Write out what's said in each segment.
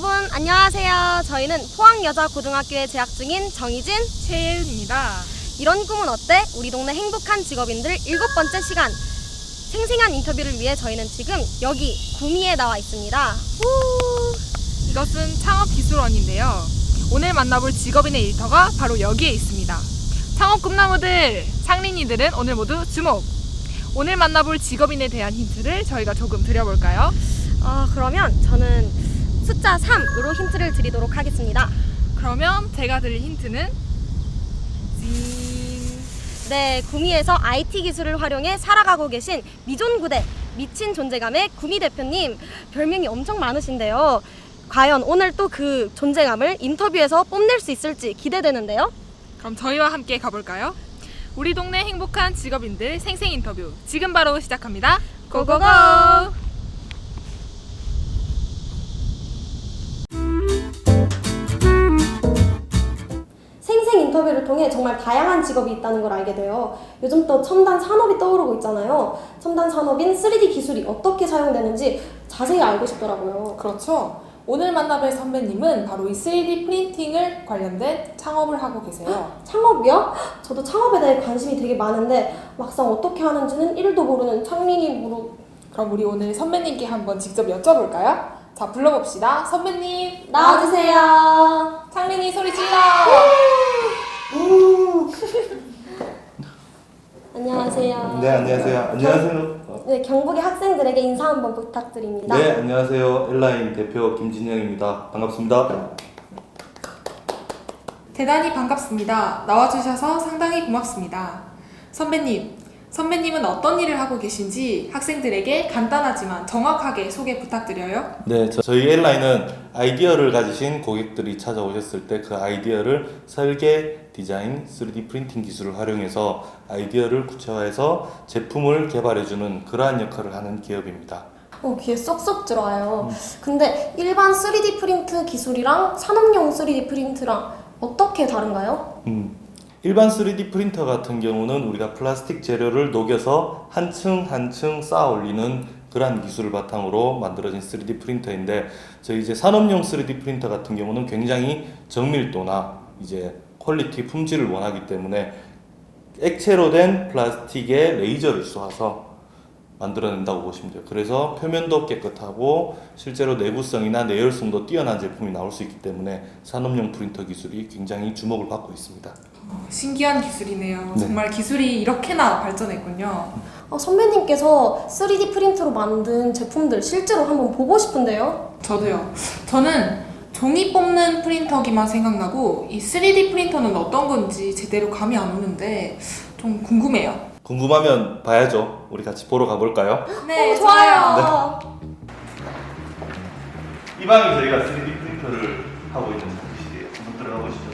여러분 안녕하세요. 저희는 포항여자고등학교에 재학 중인 정희진, 최예은입니다. 이런 꿈은 어때? 우리 동네 행복한 직업인들 7번째 시간 생생한 인터뷰를 위해 저희는 지금 여기 구미에 나와 있습니다. 이것은 창업기술원인데요. 오늘 만나볼 직업인의 일터가 바로 여기에 있습니다. 창업 꿈나무들, 창린이들은 오늘 모두 주목! 오늘 만나볼 직업인에 대한 힌트를 저희가 조금 드려볼까요? 그러면 저는 숫자 3으로 힌트를 드리도록 하겠습니다. 그러면 제가 드릴 힌트는 네, 구미에서 IT 기술을 활용해 살아가고 계신 미존구대 미친 존재감의 구미 대표님, 별명이 엄청 많으신데요. 과연 오늘 또 그 존재감을 인터뷰에서 뽐낼 수 있을지 기대되는데요. 그럼 저희와 함께 가볼까요? 우리 동네 행복한 직업인들 생생 인터뷰 지금 바로 시작합니다. 고고고! 생생 인터뷰를 통해 정말 다양한 직업이 있다는 걸 알게 돼요. 요즘 또 첨단 산업이 떠오르고 있잖아요. 첨단 산업인 3D 기술이 어떻게 사용되는지 자세히 알고 싶더라고요. 그렇죠. 오늘 만나뵐 선배님은 바로 이 3D 프린팅을 관련된 창업을 하고 계세요. 창업이요? 저도 창업에 대해 관심이 되게 많은데 막상 어떻게 하는지는 1도 모르는 창린이 그럼 우리 오늘 선배님께 한번 직접 여쭤볼까요? 자, 불러봅시다. 선배님 나와주세요. 창린이 소리 질러! 안녕하세요. 네, 안녕하세요. 안녕하세요. 네, 경북의 학생들에게 인사 한번 부탁드립니다. 네, 안녕하세요. 엘라인 대표 김진영입니다. 반갑습니다. 대단히 반갑습니다. 나와주셔서 상당히 고맙습니다. 선배님은 어떤 일을 하고 계신지 학생들에게 간단하지만 정확하게 소개 부탁드려요. 네, 저희 엘라인은 아이디어를 가지신 고객들이 찾아오셨을 때 그 아이디어를 설계, 디자인, 3D 프린팅 기술을 활용해서 아이디어를 구체화해서 제품을 개발해주는 그러한 역할을 하는 기업입니다. 귀에 쏙쏙 들어와요. 근데 일반 3D 프린트 기술이랑 산업용 3D 프린트랑 어떻게 다른가요? 일반 3D 프린터 같은 경우는 우리가 플라스틱 재료를 녹여서 한 층 한 층 쌓아 올리는 그러한 기술을 바탕으로 만들어진 3D 프린터인데, 저희 이제 산업용 3D 프린터 같은 경우는 굉장히 정밀도나 이제 퀄리티, 품질을 원하기 때문에 액체로 된 플라스틱에 레이저를 쏘아서 만들어낸다고 보시면 돼요. 그래서 표면도 깨끗하고 실제로 내구성이나 내열성도 뛰어난 제품이 나올 수 있기 때문에 산업용 프린터 기술이 굉장히 주목을 받고 있습니다. 신기한 기술이네요. 네. 정말 기술이 이렇게나 발전했군요. 선배님께서 3D 프린트로 만든 제품들 실제로 한번 보고 싶은데요. 저도요. 저는 종이 뽑는 프린터기만 생각나고 이 3D 프린터는 어떤 건지 제대로 감이 안 오는데 좀 궁금해요. 궁금하면 봐야죠. 우리 같이 보러 가볼까요? 네, 좋아요. 이 방이 저희가 3D 프린터를 하고 있는 작업실이에요. 한번 들어가 보시죠.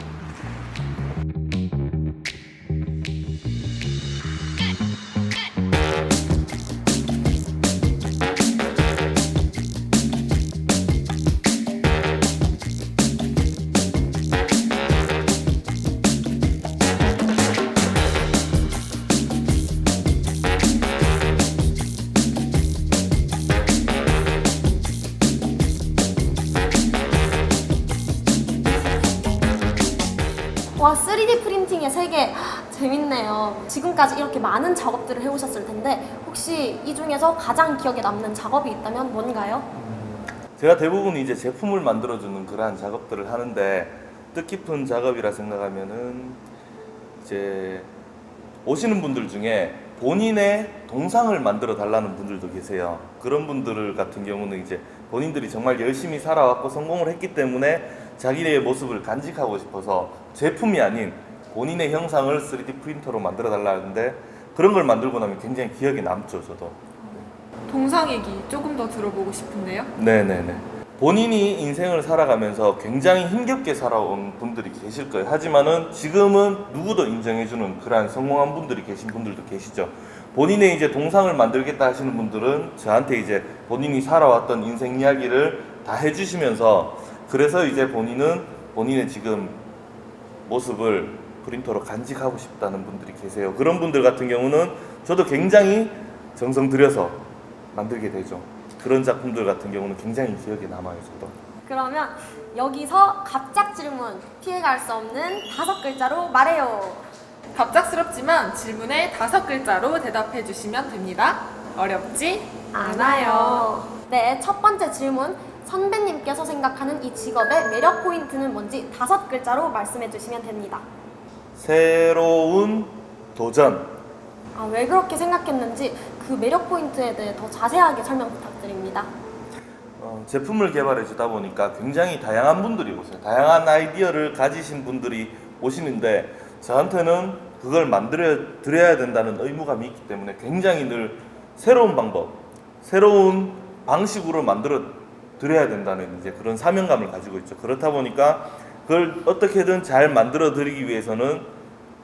와, 3D 프린팅의 세계 재밌네요. 지금까지 이렇게 많은 작업들을 해오셨을 텐데 혹시 이 중에서 가장 기억에 남는 작업이 있다면 뭔가요? 제가 대부분 이제 제품을 만들어주는 그러한 작업들을 하는데, 뜻깊은 작업이라 생각하면은 이제 오시는 분들 중에 본인의 동상을 만들어 달라는 분들도 계세요. 그런 분들 같은 경우는 이제 본인들이 정말 열심히 살아왔고 성공을 했기 때문에 자기의 모습을 간직하고 싶어서 제품이 아닌 본인의 형상을 3D 프린터로 만들어 달라는데, 그런 걸 만들고 나면 굉장히 기억에 남죠, 저도. 동상 얘기 조금 더 들어보고 싶은데요. 네네네. 본인이 인생을 살아가면서 굉장히 힘겹게 살아온 분들이 계실 거예요. 하지만은 지금은 누구도 인정해주는 그러한 성공한 분들이 계신 분들도 계시죠. 본인의 이제 동상을 만들겠다 하시는 분들은 저한테 이제 본인이 살아왔던 인생 이야기를 다 해주시면서, 그래서 이제 본인은 본인의 지금 모습을 프린터로 간직하고 싶다는 분들이 계세요. 그런 분들 같은 경우는 저도 굉장히 정성 들여서 만들게 되죠. 그런 작품들 같은 경우는 굉장히 기억에 남아요, 저도. 그러면 여기서 갑작 질문 피해갈 수 없는 5글자로 말해요. 갑작스럽지만 질문에 5글자로 대답해 주시면 됩니다. 어렵지 않아요. 네, 첫 번째 질문. 선배님께서 생각하는 이 직업의 매력 포인트는 뭔지 5글자로 말씀해 주시면 됩니다. 새로운 도전. 아, 왜 그렇게 생각했는지 그 매력 포인트에 대해 더 자세하게 설명 부탁드립니다. 제품을 개발해 주다 보니까 굉장히 다양한 분들이 오세요. 다양한 아이디어를 가지신 분들이 오시는데 저한테는 그걸 만들어 드려야 된다는 의무감이 있기 때문에 굉장히 늘 새로운 방법, 새로운 방식으로 만들어 드려야 된다는 이제 그런 사명감을 가지고 있죠. 그렇다 보니까 그걸 어떻게든 잘 만들어 드리기 위해서는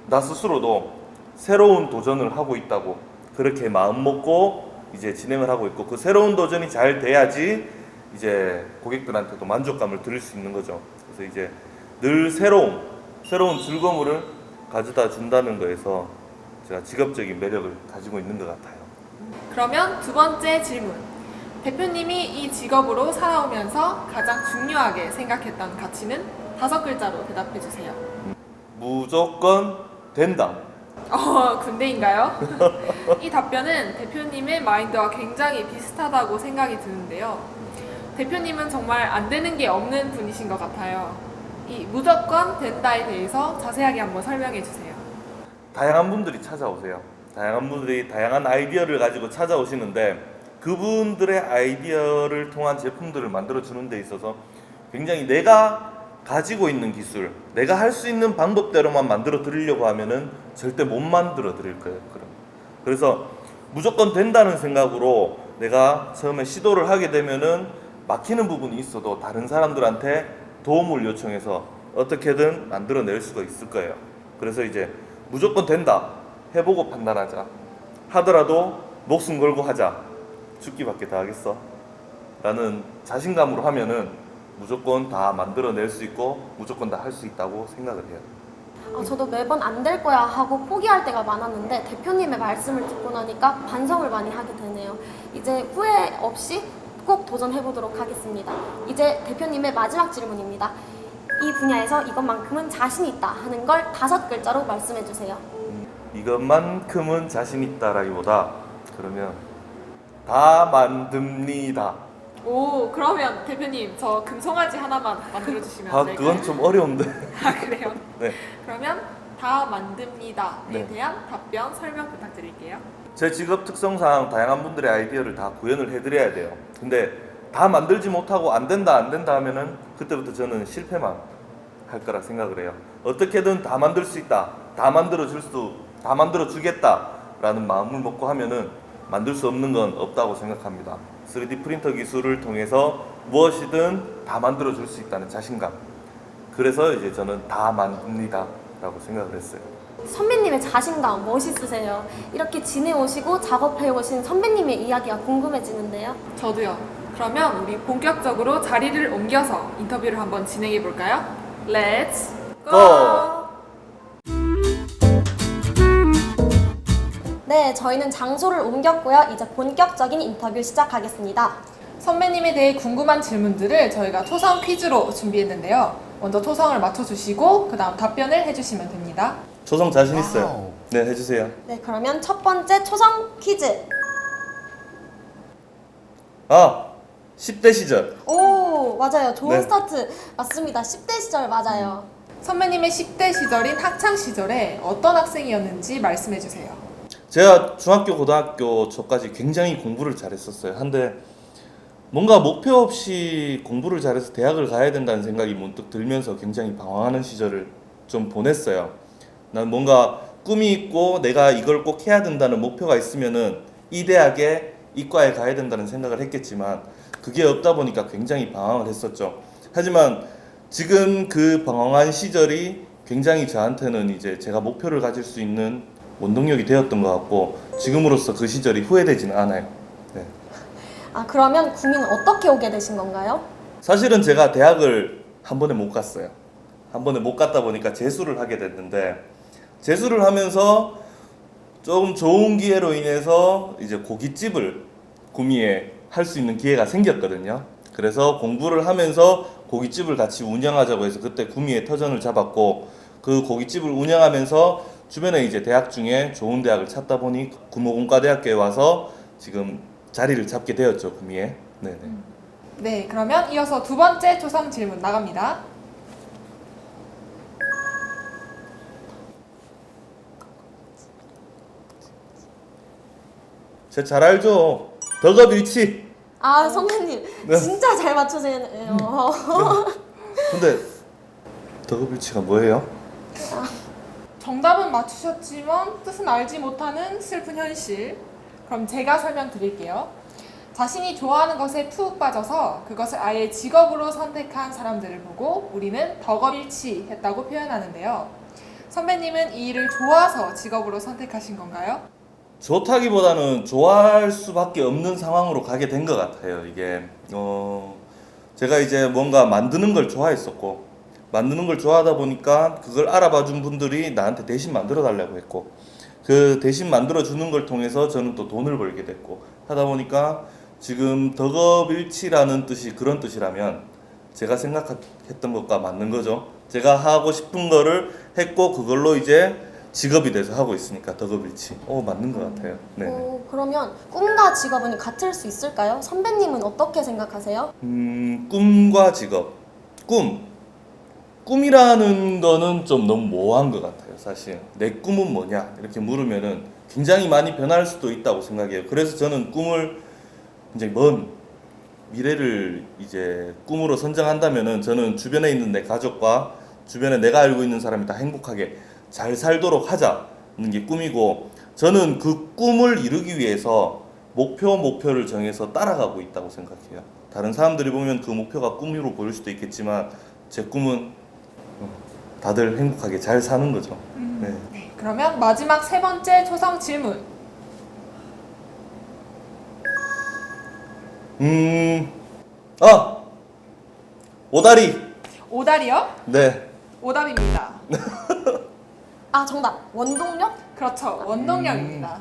나 스스로도 새로운 도전을 하고 있다고 그렇게 마음 먹고 이제 진행을 하고 있고, 그 새로운 도전이 잘 돼야지 이제 고객들한테도 만족감을 드릴 수 있는 거죠. 그래서 이제 늘 새로운 즐거움을 가져다 준다는 거에서 제가 직업적인 매력을 가지고 있는 것 같아요. 그러면 두 번째 질문. 대표님이 이 직업으로 살아오면서 가장 중요하게 생각했던 가치는 5글자로 대답해 주세요. 무조건 된다. 군대인가요? 이 답변은 대표님의 마인드와 굉장히 비슷하다고 생각이 드는데요. 대표님은 정말 안 되는 게 없는 분이신 것 같아요. 이 무조건 된다에 대해서 자세하게 한번 설명해 주세요. 다양한 분들이 찾아오세요. 다양한 분들이 다양한 아이디어를 가지고 찾아오시는데 그분들의 아이디어를 통한 제품들을 만들어주는 데 있어서 굉장히 내가 가지고 있는 기술, 내가 할 수 있는 방법대로만 만들어 드리려고 하면은 절대 못 만들어 드릴 거예요. 그래서 무조건 된다는 생각으로 내가 처음에 시도를 하게 되면은 막히는 부분이 있어도 다른 사람들한테 도움을 요청해서 어떻게든 만들어낼 수가 있을 거예요. 그래서 이제 무조건 된다, 해보고 판단하자, 하더라도 목숨 걸고 하자, 죽기밖에 더 하겠어 라는 자신감으로 하면은 무조건 다 만들어낼 수 있고 무조건 다 할 수 있다고 생각을 해요. 저도 매번 안 될 거야 하고 포기할 때가 많았는데 대표님의 말씀을 듣고 나니까 반성을 많이 하게 되네요. 이제 후회 없이 꼭 도전해보도록 하겠습니다. 이제 대표님의 마지막 질문입니다. 이 분야에서 이것만큼은 자신 있다 하는 걸 5글자로 말씀해 주세요. 이것만큼은 자신 있다라기보다 그러면 다 만듭니다. 오, 그러면 대표님 저 금송아지 하나만 만들어 주시면 안 될까요? 그건 좀 어려운데. 그래요? 네. 그러면 다 만듭니다에 네. 대한 답변 설명 부탁드릴게요. 제 직업 특성상 다양한 분들의 아이디어를 다 구현을 해드려야 돼요. 근데 다 만들지 못하고 안 된다 하면은 그때부터 저는 실패만 할 거라 생각을 해요. 어떻게든 다 만들 수 있다, 다 만들어 주겠다라는 마음을 먹고 하면은 만들 수 없는 건 없다고 생각합니다. 3D 프린터 기술을 통해서 무엇이든 다 만들어 줄 수 있다는 자신감. 그래서 이제 저는 다 만듭니다라고 생각을 했어요. 선배님의 자신감 멋있으세요. 이렇게 지내오시고 작업해오신 선배님의 이야기가 궁금해지는데요. 저도요. 그러면 우리 본격적으로 자리를 옮겨서 인터뷰를 한번 진행해 볼까요? Let's go! 네, 저희는 장소를 옮겼고요. 이제 본격적인 인터뷰 시작하겠습니다. 선배님에 대해 궁금한 질문들을 저희가 초성 퀴즈로 준비했는데요. 먼저 초성을 맞춰주시고 그 다음 답변을 해주시면 됩니다. 초성 자신 있어요. 네, 해주세요. 네, 그러면 첫 번째 초성 퀴즈. 10대 시절. 오, 맞아요. 좋은 네. 스타트. 맞습니다. 10대 시절 맞아요. 선배님의 10대 시절인 학창 시절에 어떤 학생이었는지 말씀해 주세요. 제가 중학교, 고등학교 초까지 굉장히 공부를 잘했었어요. 한데 뭔가 목표 없이 공부를 잘해서 대학을 가야 된다는 생각이 문득 들면서 굉장히 방황하는 시절을 좀 보냈어요. 난 뭔가 꿈이 있고 내가 이걸 꼭 해야 된다는 목표가 있으면은 이 대학에 이과에 가야 된다는 생각을 했겠지만 그게 없다 보니까 굉장히 방황을 했었죠. 하지만 지금 그 방황한 시절이 굉장히 저한테는 이제 제가 목표를 가질 수 있는 원동력이 되었던 것 같고 지금으로서 그 시절이 후회되지는 않아요. 네. 그러면 구미는 어떻게 오게 되신 건가요? 사실은 제가 대학을 한 번에 못 갔어요. 한 번에 못 갔다 보니까 재수를 하게 됐는데 재수를 하면서 조금 좋은 기회로 인해서 이제 고깃집을 구미에 할 수 있는 기회가 생겼거든요. 그래서 공부를 하면서 고깃집을 같이 운영하자고 해서 그때 구미에 터전을 잡았고, 그 고깃집을 운영하면서 주변에 이제 대학 중에 좋은 대학을 찾다 보니 구모공과대학교에 와서 지금 자리를 잡게 되었죠, 구미에. 네네. 네, 그러면 이어서 두 번째 초성 질문 나갑니다. 제가 잘 알죠. 덕업일치. 아 선배님 네. 진짜 잘 맞추세요. 근데 덕업일치가 뭐예요? 정답은 맞추셨지만 뜻은 알지 못하는 슬픈 현실. 그럼 제가 설명드릴게요. 자신이 좋아하는 것에 푹 빠져서 그것을 아예 직업으로 선택한 사람들을 보고 우리는 덕업일치했다고 표현하는데요. 선배님은 이 일을 좋아서 직업으로 선택하신 건가요? 좋다기보다는 좋아할 수밖에 없는 상황으로 가게 된 것 같아요. 이게 제가 이제 뭔가 만드는 걸 좋아했었고, 만드는 걸 좋아하다 보니까 그걸 알아봐준 분들이 나한테 대신 만들어 달라고 했고, 그 대신 만들어 주는 걸 통해서 저는 또 돈을 벌게 됐고 하다 보니까 지금 덕업일치라는 뜻이 그런 뜻이라면 제가 생각했던 것과 맞는 거죠. 제가 하고 싶은 거를 했고 그걸로 이제 직업이 돼서 하고 있으니까 덕업일치. 맞는 것 같아요. 네. 그러면 꿈과 직업은 같을 수 있을까요? 선배님은 어떻게 생각하세요? 꿈과 직업. 꿈이라는 거는 좀 너무 모호한 것 같아요, 사실. 내 꿈은 뭐냐? 이렇게 물으면은 굉장히 많이 변할 수도 있다고 생각해요. 그래서 저는 꿈을 굉장히 먼 미래를 이제 꿈으로 선정한다면은 저는 주변에 있는 내 가족과 주변에 내가 알고 있는 사람이 다 행복하게 잘 살도록 하자는 게 꿈이고, 저는 그 꿈을 이루기 위해서 목표를 정해서 따라가고 있다고 생각해요. 다른 사람들이 보면 그 목표가 꿈으로 보일 수도 있겠지만 제 꿈은 다들 행복하게 잘 사는 거죠. 네. 네, 그러면 마지막 세 번째 초성 질문. 오다리. 오다리요? 네. 오답입니다. 아 정답 원동력? 그렇죠. 원동력입니다.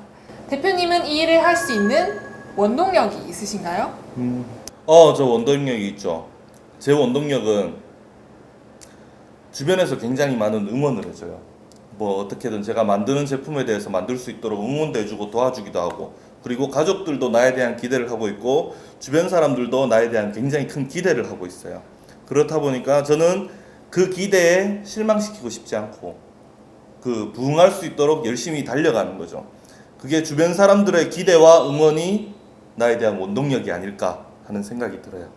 대표님은 이 일을 할 수 있는 원동력이 있으신가요? 저 원동력이 있죠. 제 원동력은 주변에서 굉장히 많은 응원을 해줘요. 뭐 어떻게든 제가 만드는 제품에 대해서 만들 수 있도록 응원도 해주고 도와주기도 하고, 그리고 가족들도 나에 대한 기대를 하고 있고 주변 사람들도 나에 대한 굉장히 큰 기대를 하고 있어요. 그렇다 보니까 저는 그 기대에 실망시키고 싶지 않고 부응할 수 있도록 열심히 달려가는 거죠. 그게 주변 사람들의 기대와 응원이 나에 대한 원동력이 아닐까 하는 생각이 들어요.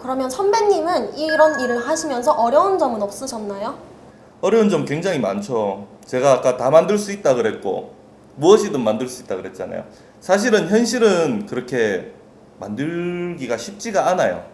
그러면 선배님은 이런 일을 하시면서 어려운 점은 없으셨나요? 어려운 점 굉장히 많죠. 제가 아까 다 만들 수 있다 그랬고 무엇이든 만들 수 있다 그랬잖아요. 사실은 현실은 그렇게 만들기가 쉽지가 않아요.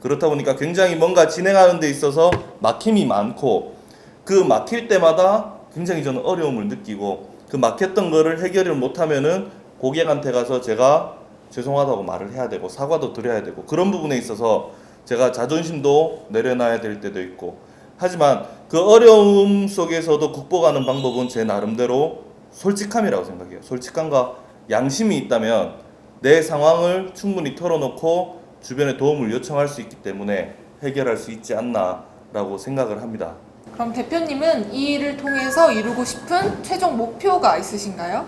그렇다 보니까 굉장히 뭔가 진행하는 데 있어서 막힘이 많고, 그 막힐 때마다 굉장히 저는 어려움을 느끼고, 그 막혔던 거를 해결을 못하면은 고객한테 가서 제가 죄송하다고 말을 해야 되고 사과도 드려야 되고, 그런 부분에 있어서 제가 자존심도 내려놔야 될 때도 있고, 하지만 그 어려움 속에서도 극복하는 방법은 제 나름대로 솔직함이라고 생각해요. 솔직함과 양심이 있다면 내 상황을 충분히 털어놓고 주변에 도움을 요청할 수 있기 때문에 해결할 수 있지 않나라고 생각을 합니다. 그럼 대표님은 이 일을 통해서 이루고 싶은 최종 목표가 있으신가요?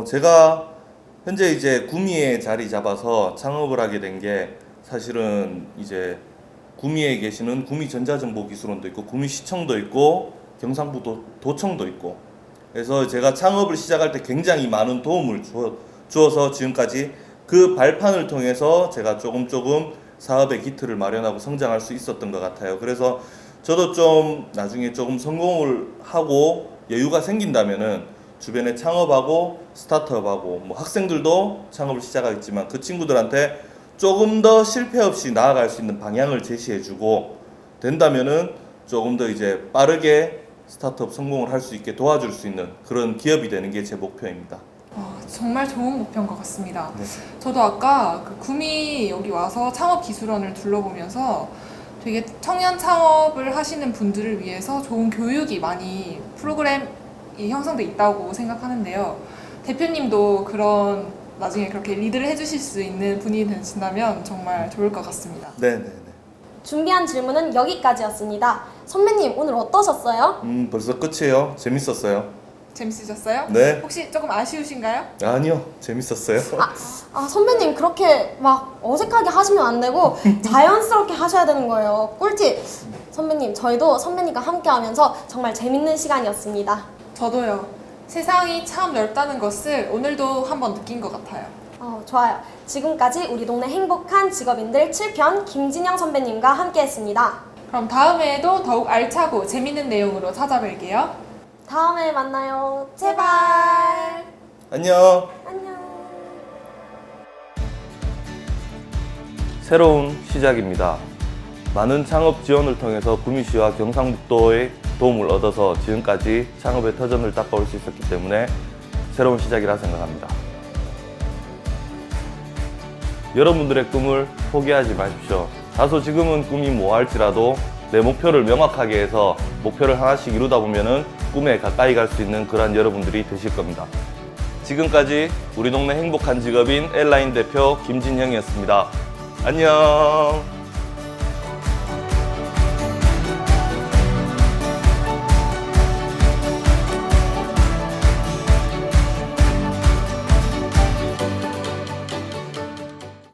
제가 현재 이제 구미에 자리 잡아서 창업을 하게 된 게 사실은 이제 구미에 계시는 구미전자정보기술원도 있고 구미시청도 있고 경상북도 도청도 있고, 그래서 제가 창업을 시작할 때 굉장히 많은 도움을 주어서 지금까지 그 발판을 통해서 제가 조금 사업의 기틀을 마련하고 성장할 수 있었던 것 같아요. 그래서 저도 좀 나중에 조금 성공을 하고 여유가 생긴다면은 주변에 창업하고 스타트업하고 뭐 학생들도 창업을 시작하겠지만 그 친구들한테 조금 더 실패 없이 나아갈 수 있는 방향을 제시해주고, 된다면은 조금 더 이제 빠르게 스타트업 성공을 할 수 있게 도와줄 수 있는 그런 기업이 되는 게 제 목표입니다. 정말 좋은 목표인 것 같습니다. 네. 저도 아까 그 구미 여기 와서 창업기술원을 둘러보면서 되게 청년 창업을 하시는 분들을 위해서 좋은 교육이 많이 프로그램이 형성돼 있다고 생각하는데요. 대표님도 그런 나중에 그렇게 리드를 해주실 수 있는 분이 되신다면 정말 좋을 것 같습니다. 네네네. 준비한 질문은 여기까지였습니다. 선배님 오늘 어떠셨어요? 벌써 끝이에요. 재밌었어요. 재밌으셨어요? 네. 혹시 조금 아쉬우신가요? 아니요, 재밌었어요. 선배님 그렇게 막 어색하게 하시면 안 되고 자연스럽게 하셔야 되는 거예요. 꿀팁! 선배님 저희도 선배님과 함께 하면서 정말 재밌는 시간이었습니다. 저도요. 세상이 참 넓다는 것을 오늘도 한번 느낀 것 같아요. 좋아요. 지금까지 우리 동네 행복한 직업인들 7편 김진영 선배님과 함께 했습니다. 그럼 다음에도 더욱 알차고 재밌는 내용으로 찾아뵐게요. 다음에 만나요. 제발. 안녕. 안녕. 새로운 시작입니다. 많은 창업 지원을 통해서 구미시와 경상북도의 도움을 얻어서 지금까지 창업의 터전을 닦아올 수 있었기 때문에 새로운 시작이라 생각합니다. 여러분들의 꿈을 포기하지 마십시오. 다소 지금은 꿈이 모호할지라도 내 목표를 명확하게 해서 목표를 하나씩 이루다 보면은 꿈에 가까이 갈 수 있는 그런 여러분들이 되실 겁니다. 지금까지 우리 동네 행복한 직업인 엘라인 대표 김진형이었습니다. 안녕.